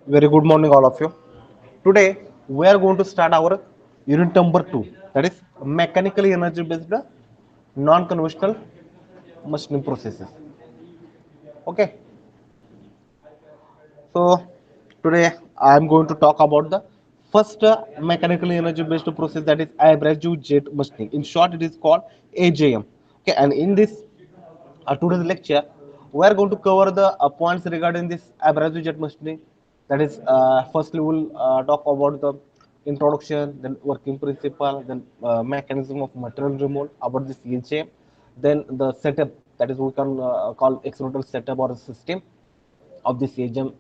Very good morning, all of you. Today, we are going to start our unit number 2, that is mechanically energy based non conventional machining processes. Okay, so today I am going to talk about the first mechanically energy based process, that is abrasive jet machining. In short, it is called AJM. Okay, and in this today's lecture, we are going to cover the points regarding this abrasive jet machining. That is, firstly, we'll talk about the introduction, then working principle, then mechanism of material removal, about this EHM, then the setup, that is, we can call experimental setup or system of this EHM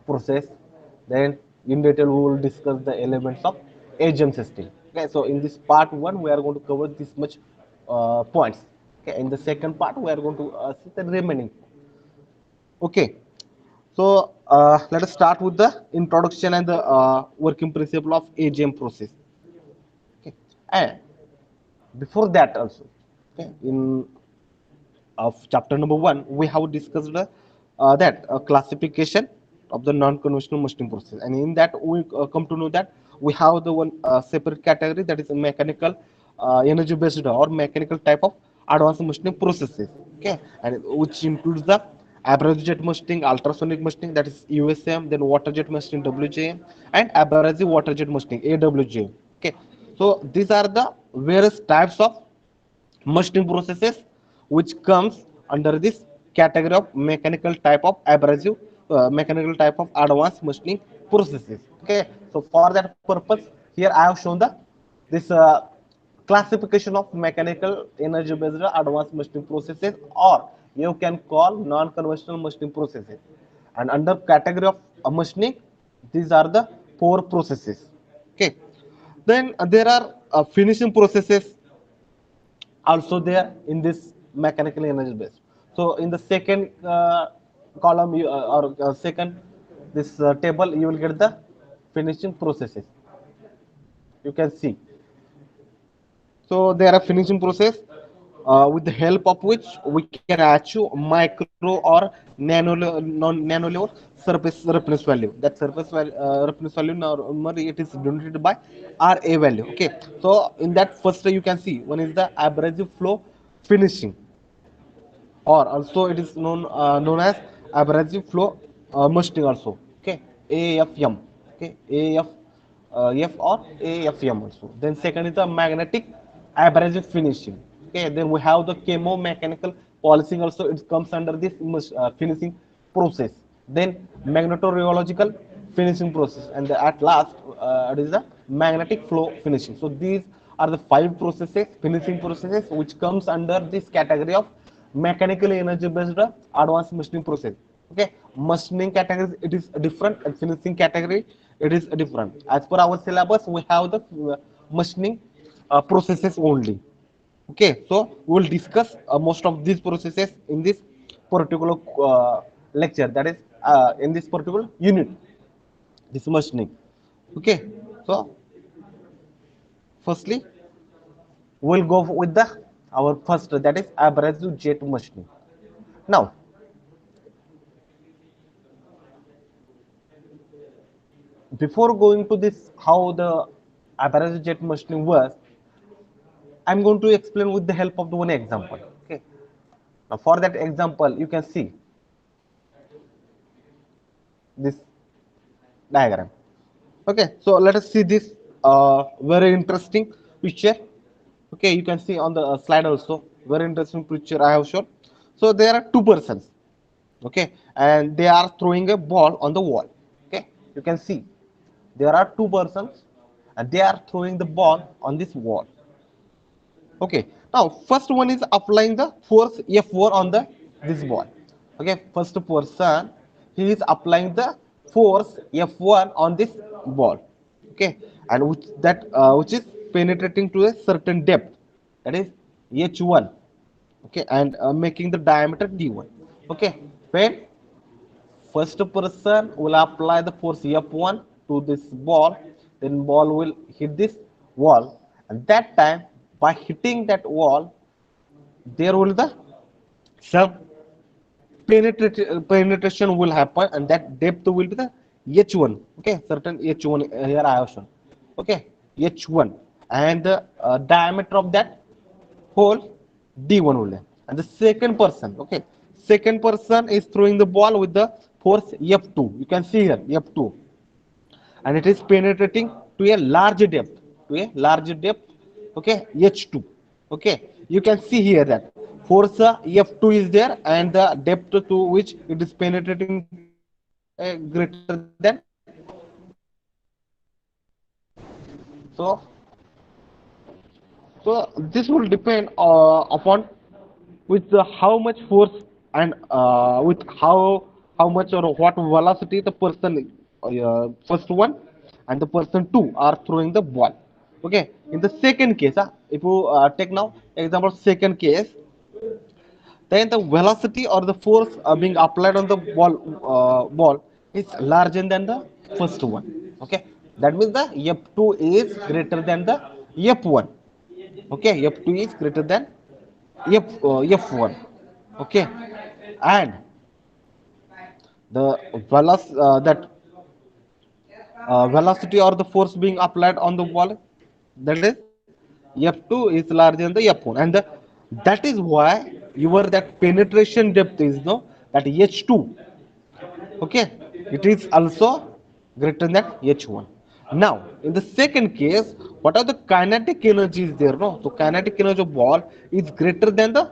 process. Then, in detail, we will discuss the elements of EHM system. Okay, so in this part one, we are going to cover this much points. Okay, in the second part, we are going to see the remaining. Okay, so let us start with the introduction and the working principle of AGM process. Okay, and before that also, okay, in of chapter number one, we have discussed that classification of the non-conventional machining process, and in that we come to know that we have the one separate category, that is a mechanical energy-based or mechanical type of advanced machining processes. Okay, and which includes the abrasive jet machining, ultrasonic machining, that is USM, then water jet machining WJM, and abrasive water jet machining AWJM. Okay, so these are the various types of machining processes which comes under this category of mechanical type of abrasive mechanical type of advanced machining processes. Okay, so for that purpose, here I have shown the this classification of mechanical energy based advanced machining processes, or you can call non-conventional machining processes. And under category of machining, these are the four processes. Okay, then there are finishing processes also there in this mechanical energy base. So in the second column or second this table, you will get the finishing processes. You can see. So there are finishing process with the help of which we can achieve micro or nano level surface reference value. That reference value normally it is denoted by RA value. Okay. So in that first you can see one is the abrasive flow finishing, or also it is known as abrasive flow machining also. Okay, AFM. Okay, AF F or AFM also. Then second is the magnetic abrasive finishing. Okay, then we have the chemo mechanical polishing also. It comes under this finishing process. Then magnetorheological finishing process, and at last it is the magnetic flow finishing. So these are the five processes, finishing processes, which comes under this category of mechanically energy based advanced machining process. Okay, machining categories it is different, and finishing category it is different. As per our syllabus, we have the machining processes only. Okay, so we will discuss most of these processes in this particular lecture, that is in this particular unit, this machining. Okay, so firstly we'll go with the our first, that is abrasive jet machining. Now, before going to this how the abrasive jet machining works, I'm going to explain with the help of the one example. Okay, now for that example you can see this diagram. Okay, so let us see this very interesting picture. Okay, you can see on the slide also, very interesting picture I have shown. So there are two persons. Okay, and they are throwing a ball on the wall. Okay, you can see there are two persons and they are throwing the ball on this wall. Okay, now first one is applying the force F4 on the this ball. Okay, first person, he is applying the force F1 on this ball. Okay, and which is penetrating to a certain depth, that is H1. Okay, and making the diameter D1. Okay, when first person will apply the force F1 to this ball, then ball will hit this wall, and that time by hitting that wall, there will the some penetration will happen, and that depth will be the H1. Okay, certain H1 here I have shown. Okay, H1, and the diameter of that hole D1 only. And the second person, okay, second person is throwing the ball with the force F2. You can see here F2, and it is penetrating to a large depth, to a large depth. Okay, H2. Okay, you can see here that force F2 is there, and the depth to which it is penetrating to greater than so this will depend upon with how much force and with how much or what velocity the person first one and the person two are throwing the ball. Okay, in the second case, if you take now example second case, then the velocity or the force being applied on the ball is larger than the first one. Okay, that means the F2 is greater than the F1. Okay, F2 is greater than F1. Okay, and the velocity or the force being applied on the ball, that is F2 is larger than the F1, and that is why your that penetration depth is no that H2. Okay, it is also greater than H1. Now in the second case, what are the kinetic energies there? No, so kinetic energy of ball is greater than the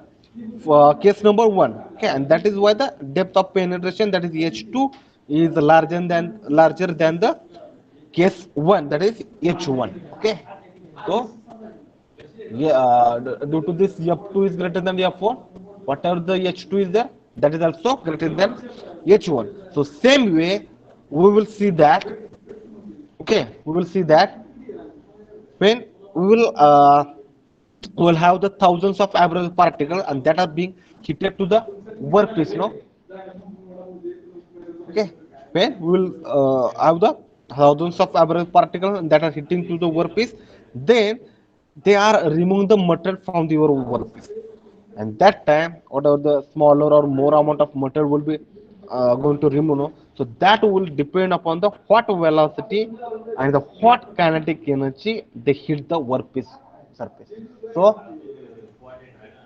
case number one. Okay, and that is why the depth of penetration, that is H2, is larger than the case one, that is H1. Okay, so yeah, due to this F2 is greater than F1, whatever the H2 is there, that is also greater than H1. So same way we will see that. Okay, we will see that when we will have the thousands of average particles and that are being heated to the workpiece. No, okay, when we will have the thousands of average particles that are hitting to the workpiece, then they are removing the material from your workpiece, and that time whatever the smaller or more amount of material will be going to remove, no? So that will depend upon the what velocity and the what kinetic energy they hit the workpiece surface. So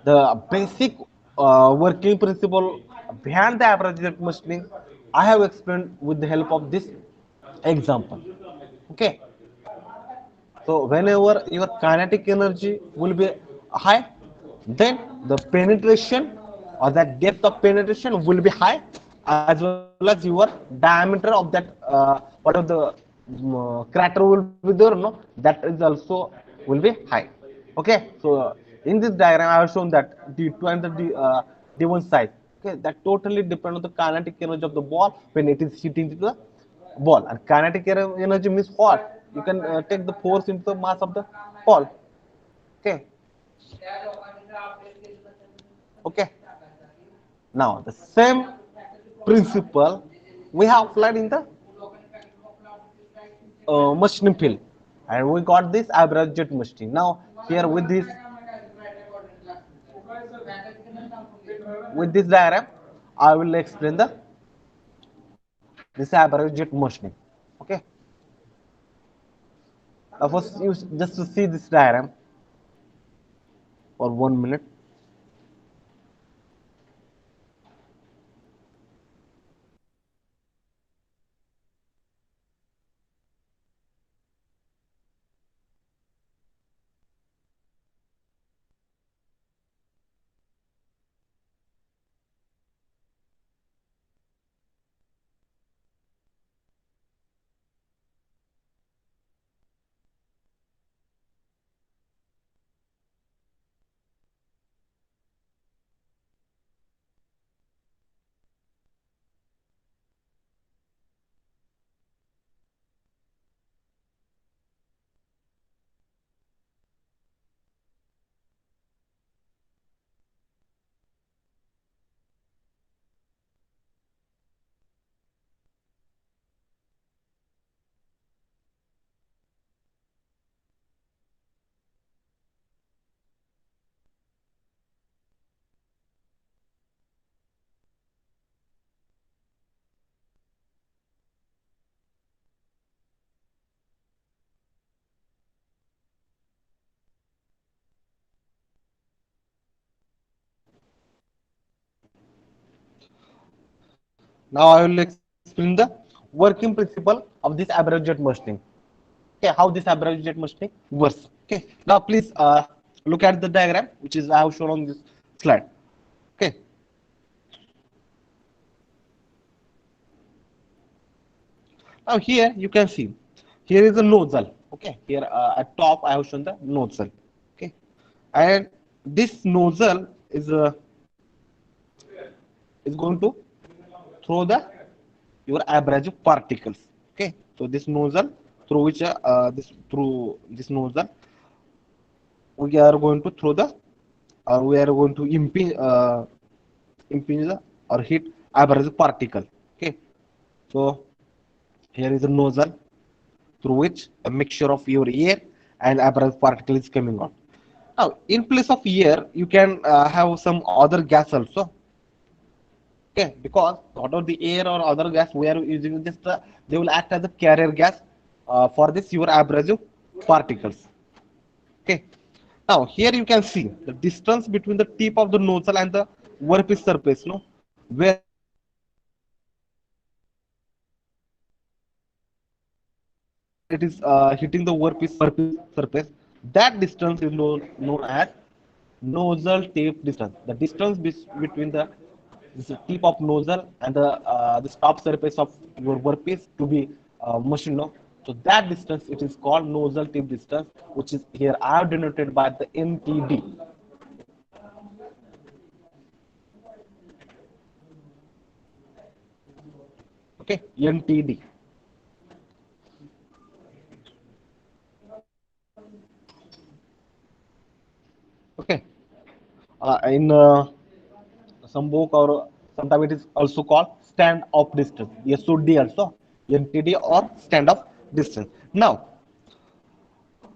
the basic working principle behind the average rate machining I have explained with the help of this example. Okay, so whenever your kinetic energy will be high, then the penetration or that depth of penetration will be high, as well as your diameter of that whatever the crater will be there, no, that is also will be high. Okay, so in this diagram I have shown that D2 and the D1 side. Okay, that totally depend on the kinetic energy of the ball when it is hitting the ball, and kinetic energy means what? You can take the force into the mass of the ball. Okay, okay. Now the same principle we have applied in the machining field, and we got this average jet machining. Now here with this diagram, I will explain this average jet machining. Okay. First, you just to see this diagram for 1 minute. Now I will explain the working principle of this average jet machining. Okay, how this average jet machining works. Okay, now please look at the diagram which is I have shown on this slide. Okay, now here you can see here is a nozzle. Okay, here at top I have shown the nozzle. Okay, and this nozzle is going to throw the your abrasive particles. Okay, so this nozzle through which through this nozzle we are going to throw the we are going to impinge the or hit abrasive particle. Okay, so here is a nozzle through which a mixture of your air and abrasive particle is coming out. Now in place of air you can have some other gas also. Okay, because out of the air or other gas we are using this, they will act as a carrier gas for this your abrasive particles. Okay, now here you can see the distance between the tip of the nozzle and the workpiece surface, no, where it is hitting the workpiece surface. That distance is known as nozzle tip distance. The distance between the this tip of nozzle and the top surface of your workpiece to be machined. No? So that distance it is called nozzle tip distance, which is here I have denoted by the NTD. Okay, NTD. Okay, in some book or sometimes it is also called stand off distance. SOD also NTD or stand off distance. Now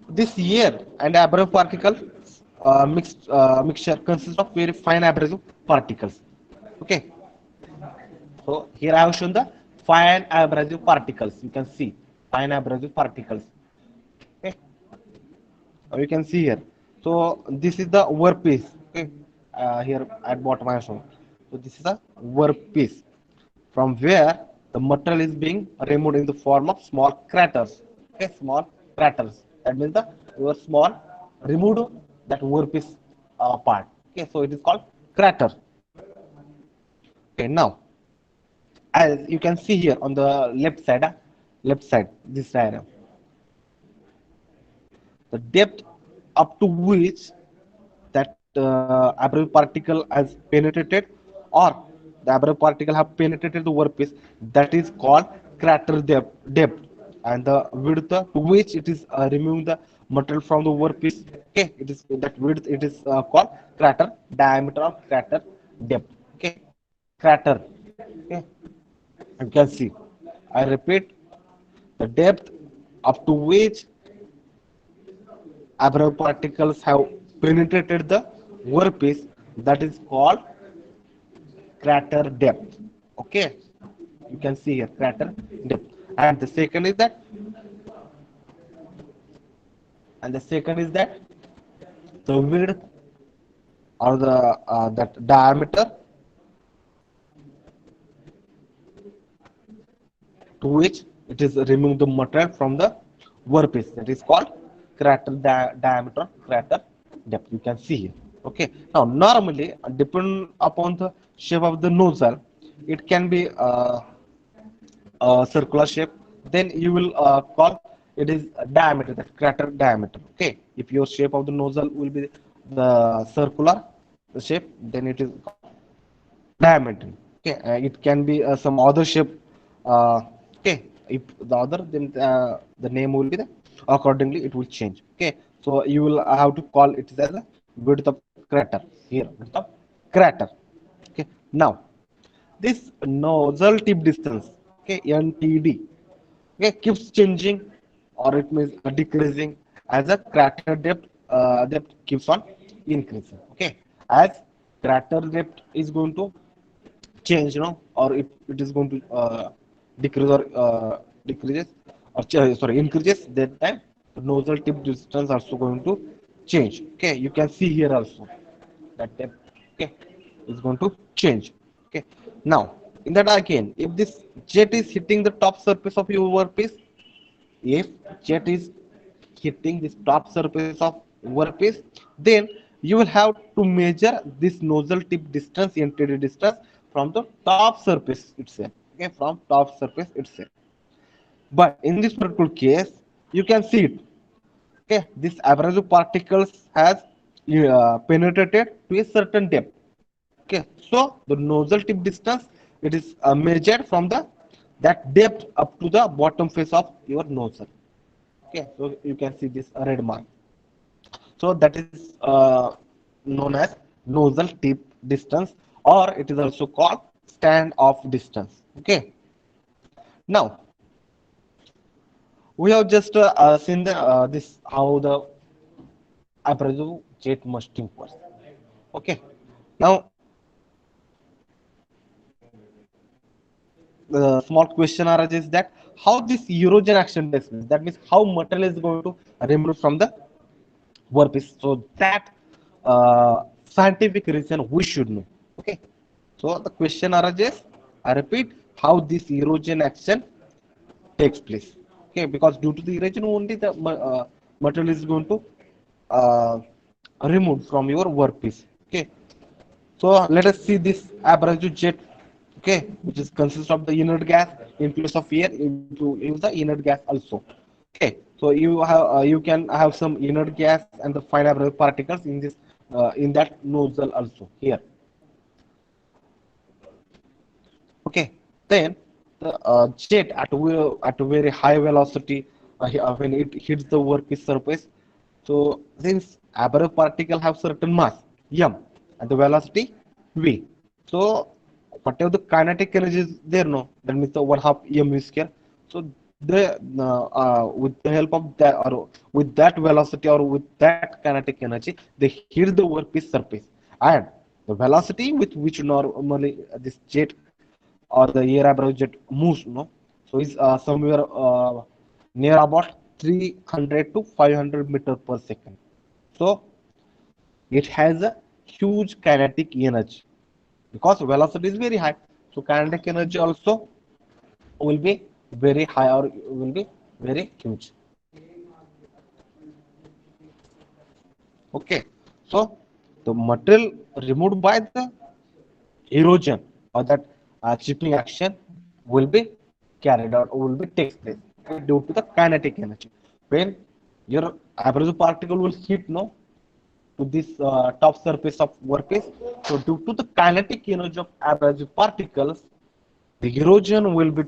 this air and abrasive particle mixture consists of very fine abrasive particles. Okay, so here I have shown the fine abrasive particles. You can see fine abrasive particles. Okay, you can see here. So this is the workpiece. Okay, here at bottom I have shown. So this is a workpiece from where the metal is being removed in the form of small craters. Okay, small craters. That means the your small removed that workpiece part. Okay, so it is called crater. Okay, now as you can see here on the left side, this diagram, the depth up to which that abrasive particle has penetrated or the abrasive particle have penetrated the workpiece, that is called crater depth, and the width to which it is removing the material from the workpiece. Okay, it is that width it is called crater diameter or crater depth. Okay, crater. Okay, you can see I repeat the depth up to which abrasive particles have penetrated the workpiece, that is called crater depth. Okay, you can see here crater depth. And the second is that the width or the that diameter to which it is removing the material from the workpiece, that is called crater diameter, crater depth. You can see here. Okay, now normally depend upon the shape of the nozzle, it can be circular shape, then you will call it is diameter, that crater diameter. Okay, if your shape of the nozzle will be the circular shape, then it is diameter. Okay, it can be some other shape. Okay, if the other, then the name will be the accordingly it will change. Okay, so you will have to call it as a width of crater here, width of crater. Okay, now this nozzle tip distance, okay, NTD, okay, keeps changing or it means decreasing as a crater depth keeps on increasing. Okay, as crater depth is going to change, or it is going to decrease or decreases or sorry increases, that time the nozzle tip distance also going to change. Okay, you can see here also that depth, okay, is going to change. Okay, now In that again, if this jet is hitting the top surface of your workpiece, if jet is hitting this top surface of workpiece, then you will have to measure this nozzle tip distance, NTD distance, from the top surface itself. Okay, from top surface itself. But in this particular case, you can see it. Okay, this abrasive particles has penetrated to a certain depth. Okay, so the nozzle tip distance, it is measured from the that depth up to the bottom face of your nozzle. Okay, so you can see this red mark. So that is known as nozzle tip distance, or it is also called stand off distance. Okay, now we have just seen the this how the abrasive jet masting works. Okay, now the small question arises that how this erosion action takes place. That means how material is going to remove from the workpiece. So that scientific reason we should know. Okay. So the question arises. I repeat, how this erosion action takes place. Okay, because due to the erosion only the material is going to uh, remove from your workpiece. Okay. So let us see this abrasive jet, okay, which is consists of the inert gas in place of air. To use the inert gas also. Okay, so you can have some inert gas and the fine abrasive particles in this in that nozzle also here. Okay, then the jet at a very high velocity when it hits the workpiece surface. So since abrasive particle have certain mass m and the velocity v, so whatever the kinetic energy is there, no, that means the one half m v square. So the with the help of that or with that velocity or with that kinetic energy, they hit the workpiece surface, and the velocity with which normally this jet or the air average jet moves, no, so is somewhere near about 300 to 500 meter per second. So it has a huge kinetic energy because velocity is very high. So kinetic energy also will be very high or will be very huge. Okay, so the material removed by the erosion or that chipping action will be carried out or will be takes place, okay, due to the kinetic energy. When your abrasive particle will hit, no, to this top surface of workpiece, so due to the kinetic energy of abrasive particles, the erosion will be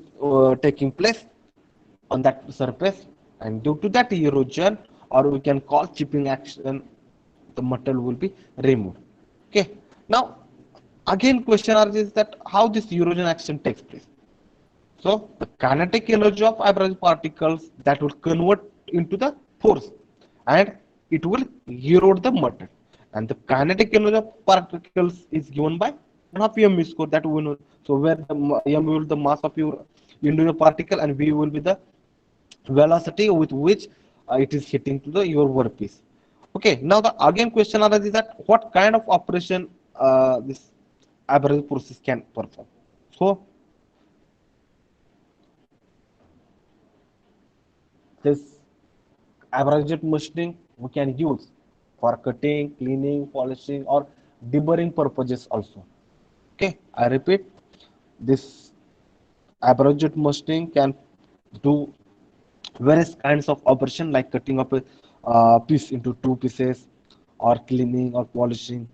taking place on that surface, and due to that erosion, or we can call chipping action, the material will be removed. Okay, now again question arises that how this erosion action takes place. So the kinetic energy of abrasive particles that will convert into the force, and it will erode the material. And the kinetic energy of particles is given by 1/2 m square that we know. So where the m will be the mass of your individual particle and v will be the velocity with which it is hitting to the your workpiece. Okay, now the again question arises that what kind of operation this abrasive process can perform. So this abrasive machining we can use for cutting, cleaning, polishing, or deburring purposes also. Okay, I repeat, this abrasive machining can do various kinds of operation like cutting up a piece into two pieces, or cleaning or polishing,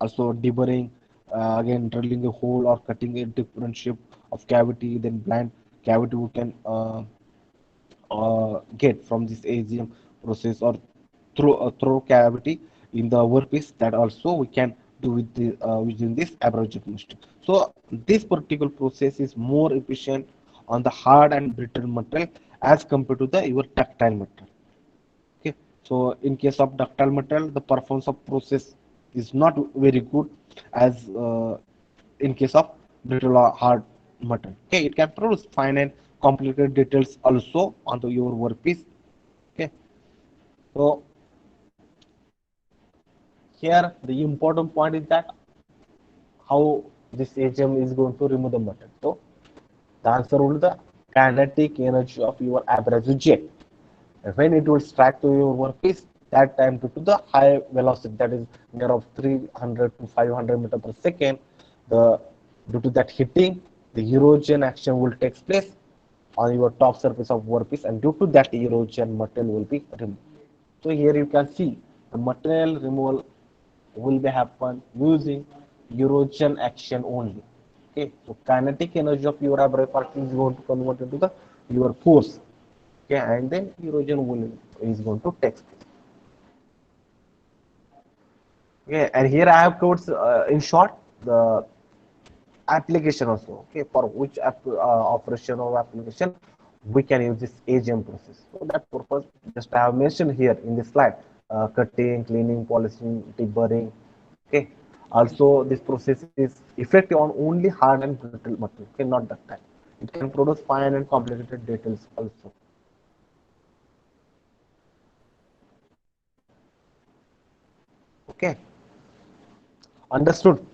also deburring, again drilling a hole or cutting a different shape of cavity, then blind cavity we can get from this AGM process, or through cavity in the workpiece, that also we can do with the using this abrasive machine. So this particular process is more efficient on the hard and brittle material as compared to the your ductile material. Okay, so in case of ductile material, the performance of process is not very good as in case of brittle or hard material. Okay, it can produce fine and complicated details also onto your workpiece. Okay, so here the important point is that how this AGM is going to remove the metal. So the answer will be the kinetic energy of your abrasive jet. And when it will strike to your workpiece, that time due to the high velocity, that is near of 300 to 500 meter per second, the due to that hitting, the erosion action will take place on your top surface of workpiece, and due to that erosion, material will be removed. So here you can see the material removal will be happen using erosion action only. Okay, so kinetic energy of your abrasive particle is going to convert into the your force. Okay, and then erosion will is going to take place. Okay, and here I have codes in short the application also. Okay, for which operation or application we can use this AGM process. So that purpose just I have mentioned here in this slide: cutting, cleaning, polishing, deburring. Okay, also this process is effective on only hard and brittle material. Okay, not that time. It can produce fine and complicated details also. Okay, understood.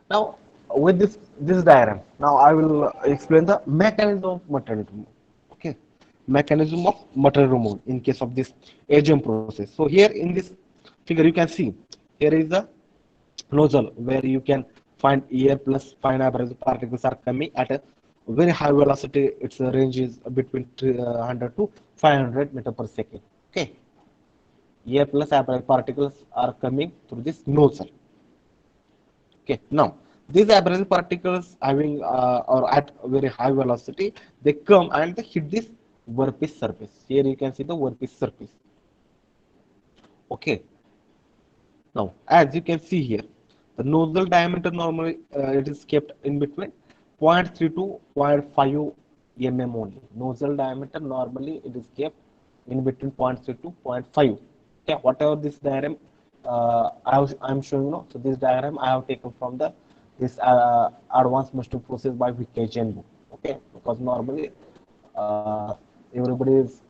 Now, with this diagram, now I will explain the mechanism of material removal. Okay, mechanism of material removal in case of this AGM process. So here in this figure, you can see here is the nozzle where you can find air plus fine abrasive particles are coming at a very high velocity. Its range is between 300 to 500 meter per second. Okay, air plus abrasive particles are coming through this nozzle. Okay, now these abrasive particles having or at very high velocity, they come and they hit this workpiece surface. Here you can see the workpiece surface. Okay, now as you can see here, the nozzle diameter normally it is kept in between 0.3 to 0.5 mm only. Nozzle diameter normally it is kept in between 0.3 to 0.5. Okay, whatever this diagram I'm showing now. So this diagram I have taken from the this advanced master process by Vikajan book. Okay, because normally everybody is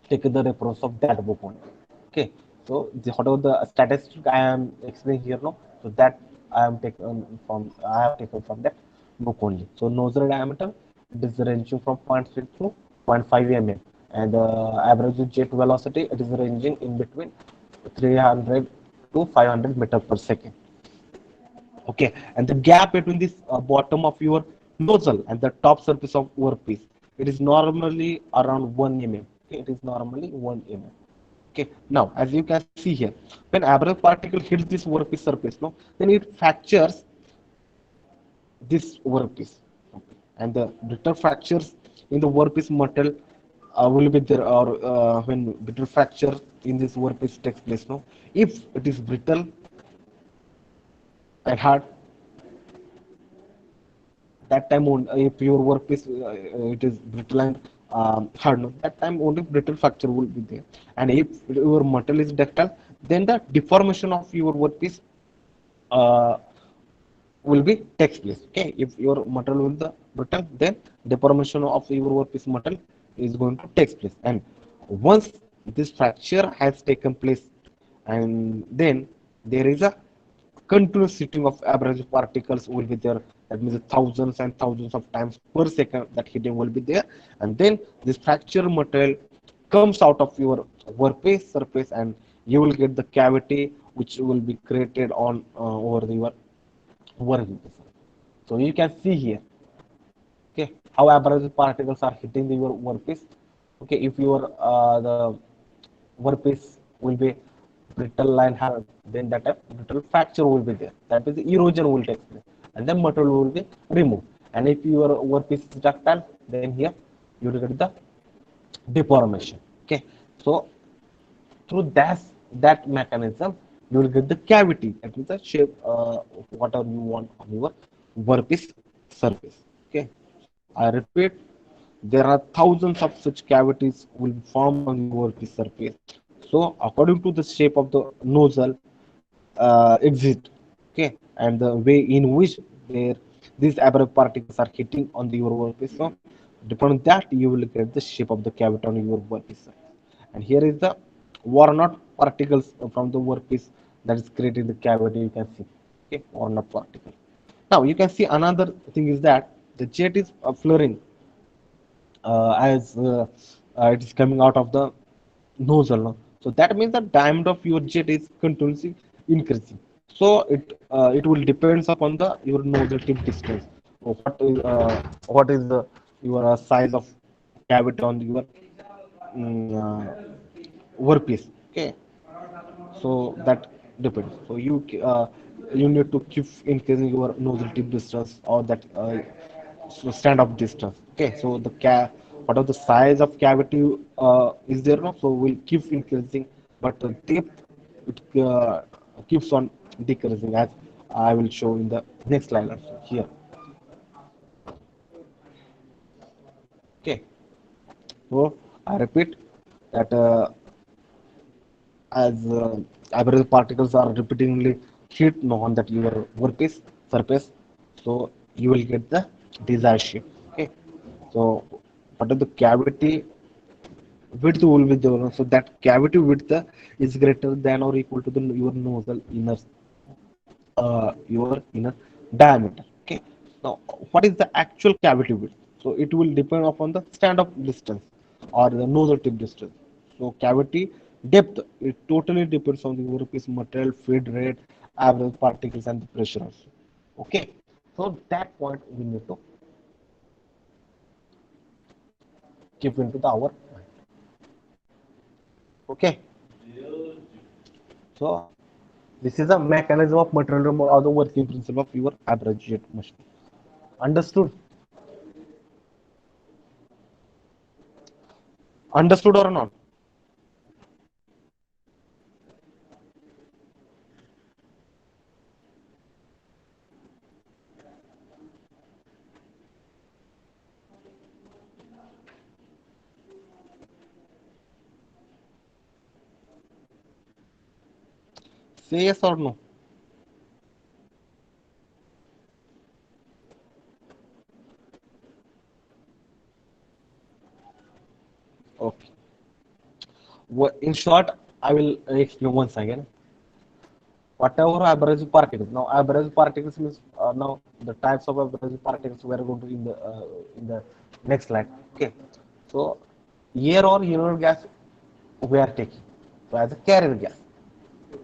taking the reference of that book only. Okay, so whatever the statistic I am explaining here now, so that I have taken from that book only. So nozzle diameter it is ranging from 0.6 to zero point 0.5 mm, and average jet velocity it is ranging in between 300 to 500 meter per second. Okay, and the gap between this bottom of your nozzle and the top surface of workpiece, it is normally around 1 mm. Okay, it is normally 1 mm. Okay, now as you can see here, when abrasive particle hits this workpiece surface, no, then it fractures this workpiece. Okay. And the brittle fractures in the workpiece metal will be there, or when brittle fracture in this workpiece takes place, no, if it is brittle and hard, that time if your work is it is brittle and hard, no, that time only brittle fracture will be there. And if your metal is ductile, then the deformation of your workpiece uh, will be takes place. Okay, if your metal will the brittle, then deformation of your workpiece metal is going to take place. And once this fracture has taken place, and then there is a continuous hitting of abrasive particles will be there. That means thousands and thousands of times per second that hitting will be there. And then this fracture material comes out of your workpiece surface, and you will get the cavity which will be created on over your workpiece. So you can see here, okay, how abrasive particles are hitting the, your workpiece. Okay, if your the workpiece will be brittle and hard, then that type brittle fracture will be there. That is erosion will take place, and then material will be removed. And if your workpiece is ductile, then here you will get the deformation. Okay, so through that mechanism, you will get the cavity. That is the shape whatever you want on your workpiece surface. Okay, I repeat, there are thousands of such cavities will be formed on your workpiece surface. So according to the shape of the nozzle exit, okay, and the way in which there these abrasive particles are hitting on the your workpiece, so depending on that you will get the shape of the cavity on your workpiece surface. And here is the worn out particles from the workpiece that is creating the cavity, you can see, okay, or not particle. Now you can see another thing is that the jet is flowing as it is coming out of the nozzle. No? So that means the diameter of your jet is continuously increasing. So it will depends upon the your nozzle tip distance. So what is the your size of cavity on your workpiece. Okay, so that depends. So you need to keep increasing your nozzle tip distance or that so stand up distance. Okay, so what are the size of cavity is there now, so we'll keep increasing, but the depth it keeps on decreasing, as I will show in the next slide also here. Okay, so I repeat that as average particles are repeatedly hit on that your workpiece surface, so you will get the desired shape. Okay, so what are the cavity width will be there, so that cavity width is greater than or equal to the your nozzle your inner diameter. Okay, now what is the actual cavity width? So it will depend upon the stand up distance or the nozzle tip distance. So cavity depth, it totally depends on the workpiece material, feed rate, average particles, and the pressure also. Okay, so that point we need to keep into the our mind. Okay, so this is a mechanism of material removal or the working principle of your average jet machine. Understood? Understood or not? Say yes or no. Okay. In short, I will explain once again. Whatever average particles. Now, average particles means now the types of average particles we are going to in the next slide. Okay. So, air or inert gas we are taking. So, as a carrier gas.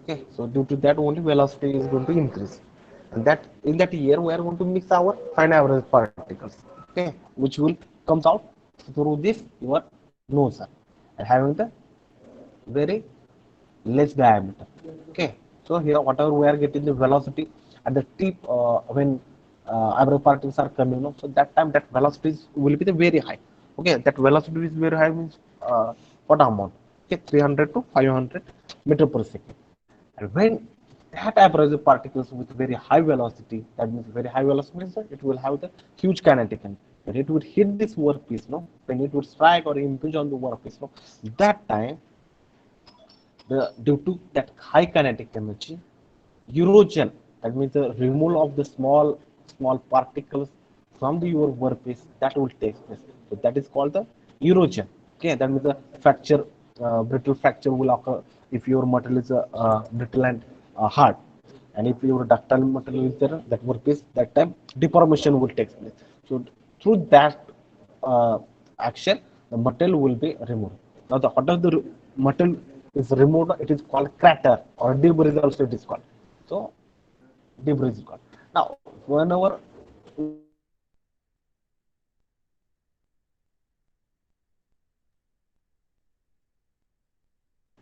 Okay. So, due to that, only velocity is going to increase. And that in that year, we are going to mix our fine average particles. Okay. Which will comes out through this your nose and having the very less diameter. Okay, so here whatever we are getting the velocity at the tip when average particles are coming up, so that time that velocity will be the very high. Okay, that velocity is very high means what amount? Okay, 300 to 500 meter per second. And when that abrasive particles with very high velocity, that means very high velocity means that it will have the huge kinetic energy. When it would hit this workpiece, no, when it would strike or impinge on the workpiece, no, that time due to that high kinetic energy, Eurogen, that means the removal of the small particles from the your workpiece, that will take place. So that is called the Eurogen. Okay, that means the fracture, brittle fracture will occur if your material is brittle and hard. And if your ductile material is there, that workpiece, that time deformation will take place. So through that uh, action, the material will be removed. Now, the what of the material is removed, it is called crater or debris also it is called. So, debris is called. Now, whenever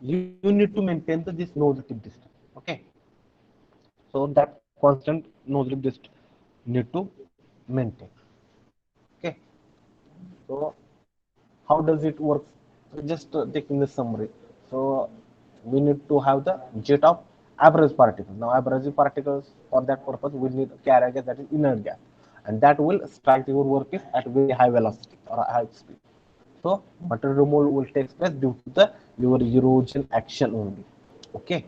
you need to maintain this nose tip distance. Okay, so that constant nose tip distance need to maintain. Okay, so how does it work? So just taking the summary. So we need to have the jet of average particles. Now average particles, for that purpose we need carrier gas, that is inert gas, and that will strike your workpiece at very high velocity or high speed. So material removal will take place due to the your erosion action only. Okay,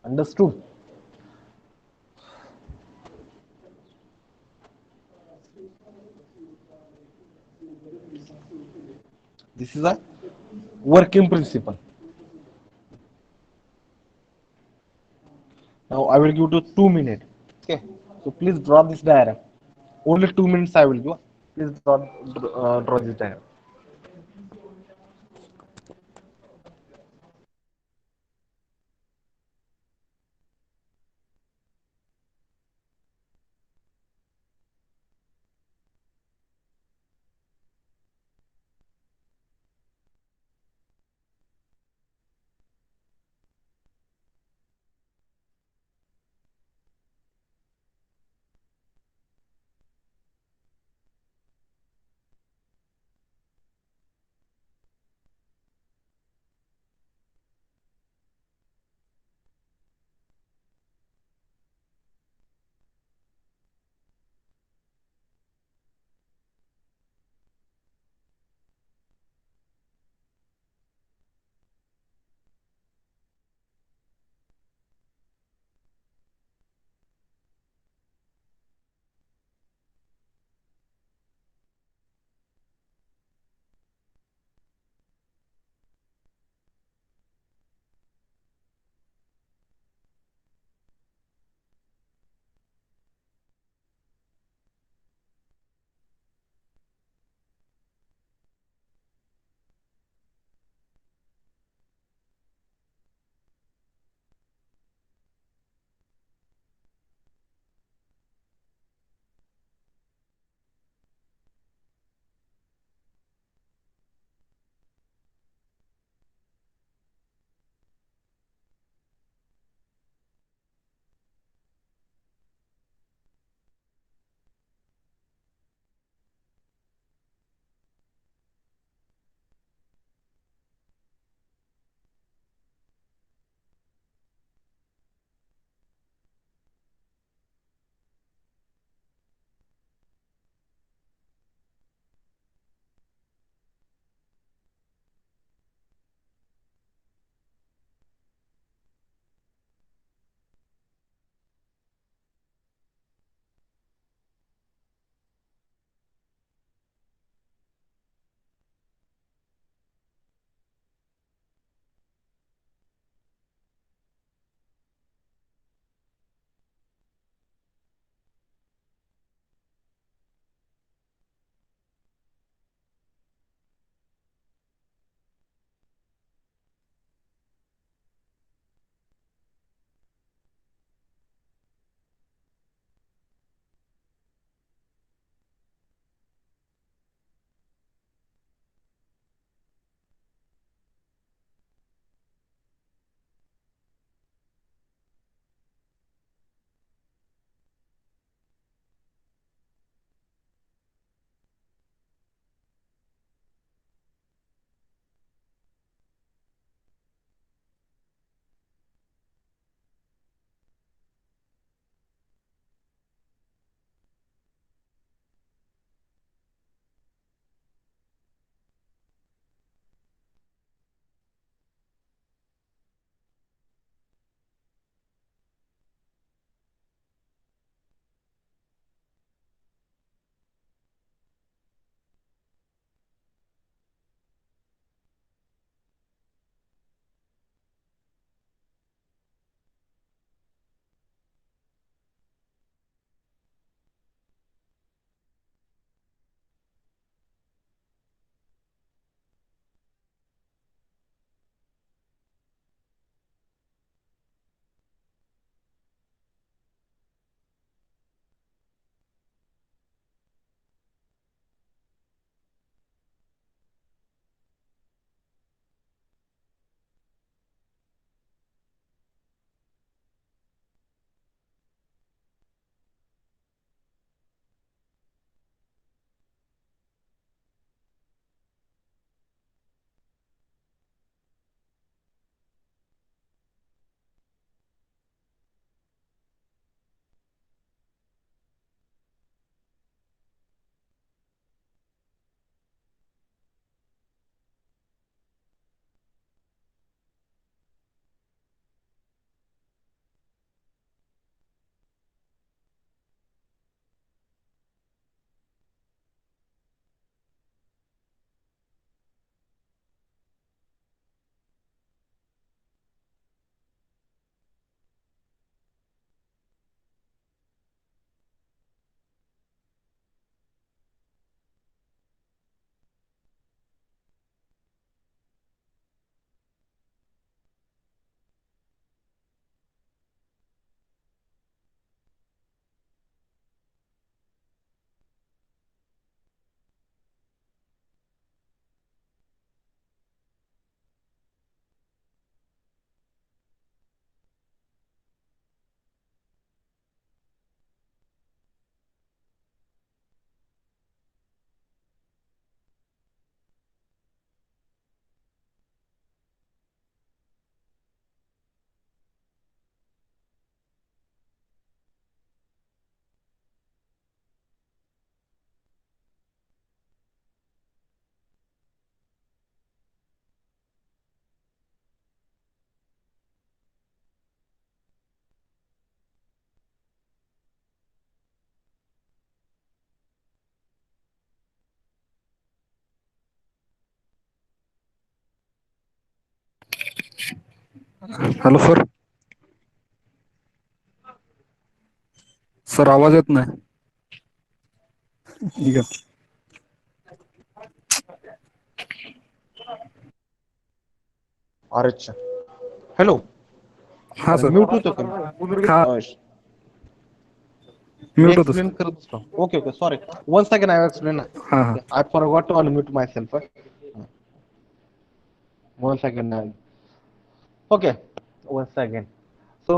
understood? This is a working principle. Now I will give to 2 minutes. Okay. So please draw this diagram. Only 2 minutes I will give. Please draw this diagram. Hello sir. Sir आवाज येत नाही. ठीक आहे. अच्छा. Hello. हा अरे sir. Mute होतो का? हा मी म्यूट होतो एक्सप्लेन सर. करत असतो. Okay okay sorry. One second I explain. हा हा. I forgot to unmute myself. 1 second now. Okay, 1 second. So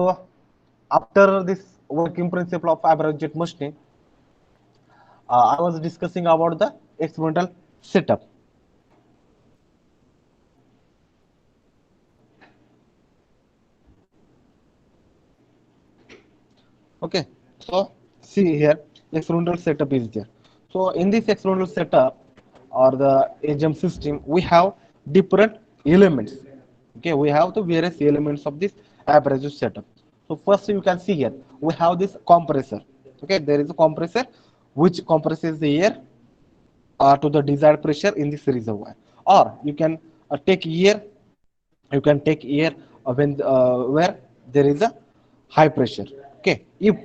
after this working principle of average jet machining, I was discussing about the experimental setup. Okay, so see here, experimental setup is there. So in this experimental setup or the AGM system, we have different elements. Okay, we have the various elements of this abrasive setup. So first you can see here, we have this compressor. Okay, there is a compressor which compresses the air to the desired pressure in this reservoir. Or you can take air, you can take air where there is a high pressure. Okay, if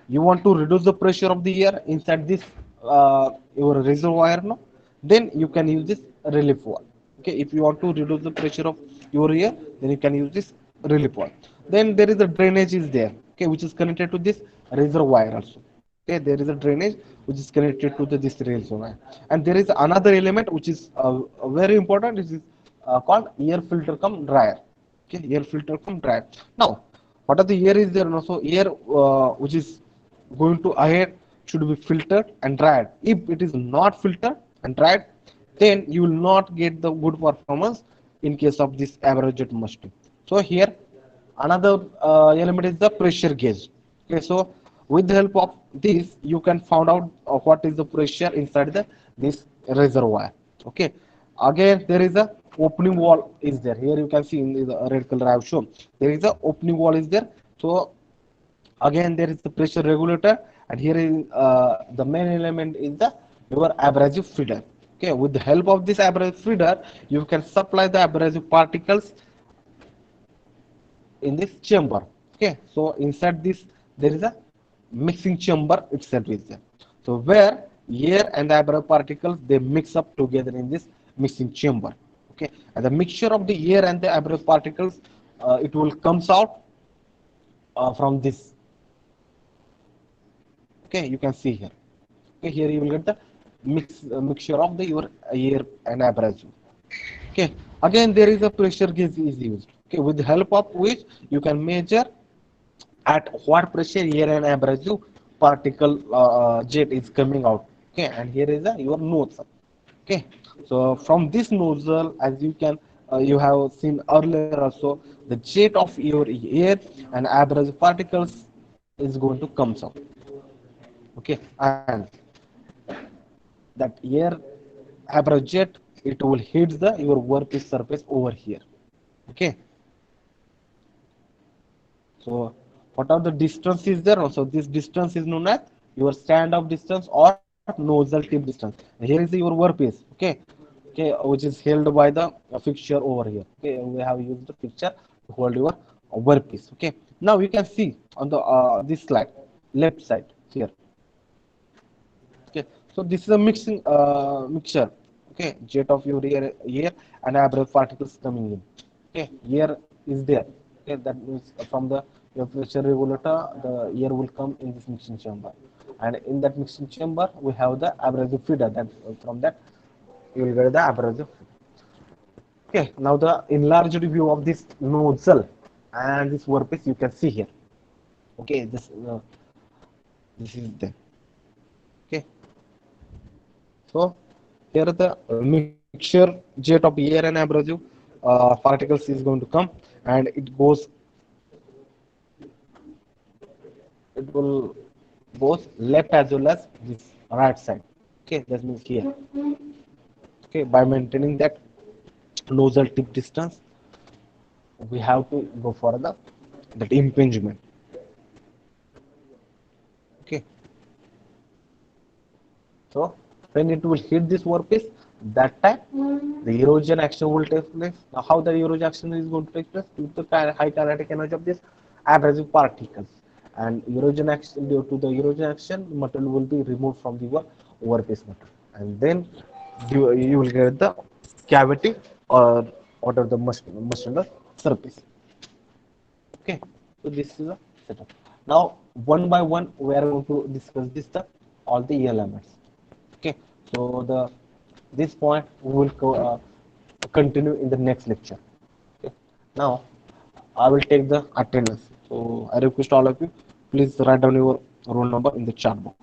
you want to reduce the pressure of the air inside this your reservoir, no, then you can use this relief valve. Okay, if you want to reduce the pressure of your air, then you can use this relief valve. Then there is a drainage is there, okay, which is connected to this reservoir also. Okay, there is a drainage which is connected to this reservoir, and there is another element which is very important. It is called air filter cum dryer. Okay, air filter cum dryer. Now what are the air is there? No, so air which is going to ahead should be filtered and dried. If it is not filtered and dried, then you will not get the good performance in case of this average jet machine. So here another element is the pressure gauge. Okay, so with the help of this you can find out what is the pressure inside the this reservoir. Okay, again there is a opening wall is there. Here you can see in the red color I have shown, there is a opening wall is there. So again there is the pressure regulator, and here is the main element is the your abrasive feeder. Okay, with the help of this abrasive feeder you can supply the abrasive particles in this chamber. Okay, so inside this there is a mixing chamber itself is there. So where air and the abrasive particles they mix up together in this mixing chamber. Okay, and the mixture of the air and the abrasive particles it will comes out from this. Okay, you can see here. Okay, here you will get the mixture of the your air and abrasive. Okay, again there is a pressure gauge is used. Okay, with the help of which you can measure at what pressure air and abrasive particle jet is coming out. Okay, and here is your nozzle. Okay, so from this nozzle, as you can you have seen earlier also, the jet of your air and abrasive particles is going to come out. Okay, and that air abrasive jet it will hit the your workpiece surface over here. Okay, so what are the distances there? So this distance is known as your stand-off distance or nozzle tip distance. Here is your workpiece. Okay, okay, which is held by the fixture over here. Okay, we have used the fixture to hold your workpiece. Okay, now you can see on the this slide, left side here. Okay, so this is a mixing mixture. Okay, jet of your air and abrasive particles coming in. Okay, air is there. Okay, that means from the your pressure regulator the air will come in this mixing chamber, and in that mixing chamber we have the abrasive feeder. That from that you will get the abrasive. Okay, now the enlarged view of this nozzle and this workpiece you can see here. Okay, this is the. Okay, so here the mixture jet of air and abrasive particles is going to come, and it will both left as well as this right side. Okay, that means here. Okay, by maintaining that nozzle tip distance, we have to go for the that impingement. Okay, so when it will hit this workpiece, That time, the erosion action will take place. Now, how the erosion action is going to take place? Due to the high kinetic energy of this abrasive particles, and erosion action, due to the erosion action, material will be removed from the workpiece material, and then you will get the cavity or out of the machine surface. Okay, so this is the setup. Now, one by one, we are going to discuss this the all the elements. Okay, so this point we will continue in the next lecture. Okay, now I will take the attendance. So I request all of you, please write down your roll number in the chat box.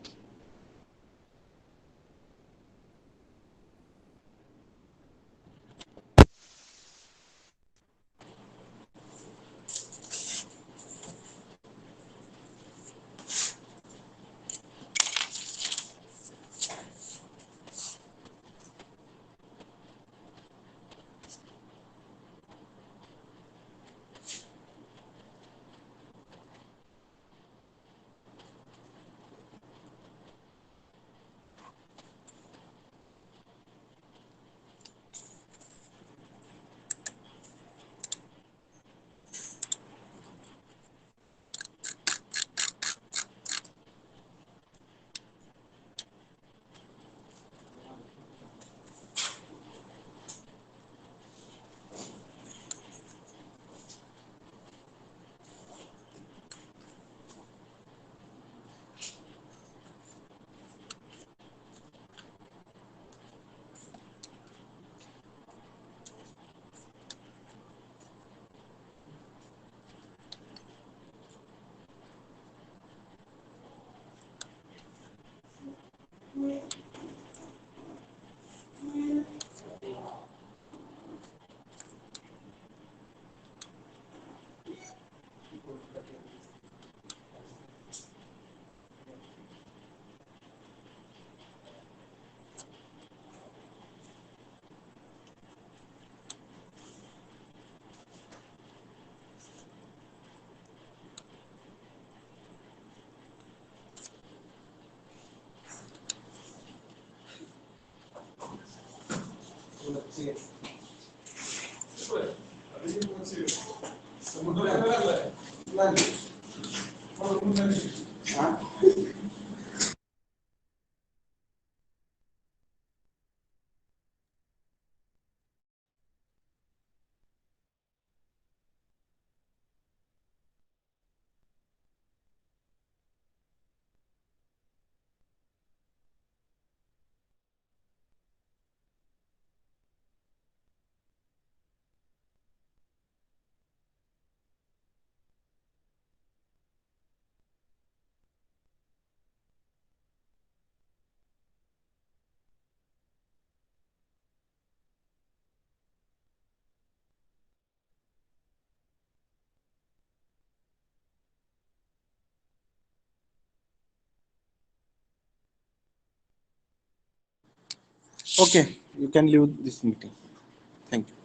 Okay, you can leave this meeting. Thank you.